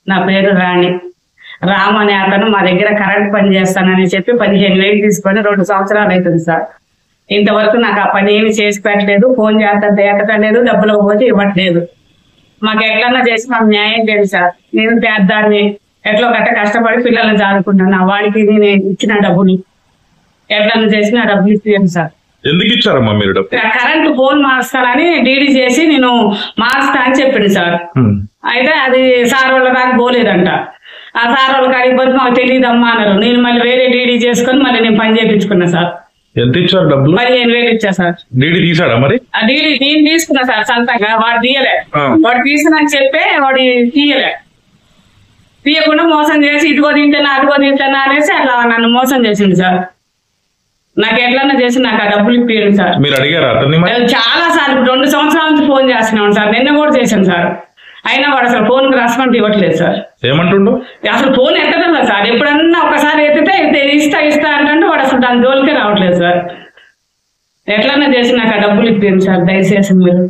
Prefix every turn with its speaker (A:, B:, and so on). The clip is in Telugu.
A: నా పేరు రాణి. రామ్ అనే అతను మా దగ్గర కరెంట్ పని చేస్తానని చెప్పి 15,000 తీసుకొని 2 సంవత్సరాలు అవుతుంది సార్. ఇంతవరకు నాకు ఆ పని ఏమి చేసి పెట్టలేదు. ఫోన్ చేస్తే ఎక్కట్లేదు, డబ్బులు పోతే ఇవ్వట్లేదు. మాకు ఎట్లన్నా చేసి మాకు న్యాయం చేయండి సార్. నేను పేద్దాన్ని ఎట్లా గట్ట కష్టపడి పిల్లల్ని చదువుకుంటాను. వాడికి నేను ఇచ్చిన డబ్బులు ఎట్లన్నా చేసి నా డబ్బులు ఇచ్చేయండి సార్.
B: ఎందుకు ఇచ్చారమ్మా మీరు డబ్బు?
A: కరెంట్ ఫోన్ మారుస్తానని డీడీ చేసి నేను మారుస్తా అని చెప్పింది సార్. అయితే అది సార్ వాళ్ళ దాకా పోలేదంట. ఆ సార్ వాళ్ళకి అడిగిపోతే మాకు తెలియదమ్మా అన్నారు. నేను మళ్ళీ వేరే డీడీ చేసుకొని మళ్ళీ నేను పని చేయించుకున్నా సార్.
B: ఎంత ఇచ్చారు డబ్బులు?
A: 15,000 ఇచ్చా సార్.
B: డీడీ తీసాడా మరి?
A: ఆ డీడీ నేను తీసుకున్నా సార్ సొంతంగా. వాడు తీయలే. వాడు తీసుకున్నాను చెప్పే వాడు తీయలే. తీయకుండా మోసం చేసి ఇదిగో తింటానా అదిగో తింటానా అనేసి అట్లా నన్ను మోసం చేసింది సార్. నాకు ఎట్లన్నా చేసి నాకు ఆ డబ్బులు ఇప్పించండి సార్.
B: మీరు అడిగారా అతన్ని?
A: చాలా సార్లు 2 సంవత్సరాల నుంచి ఫోన్ చేస్తున్నాను సార్. నిన్న కూడా చేశాను సార్. అయినా వాడు అసలు ఫోన్ కి రెస్పాన్స్ ఇవ్వట్లేదు సార్.
B: ఏమంటుండు?
A: అసలు ఫోన్ ఎత్తడం సార్. ఎప్పుడన్నా ఒకసారి ఎత్తితే ఇస్తా అంటే వాడు అసలు దాని జోలికే రావట్లేదు సార్. ఎట్లన్నా చేసి నాకు ఆ డబ్బులు ఇప్పించండి సార్ దయచేసి మీరు.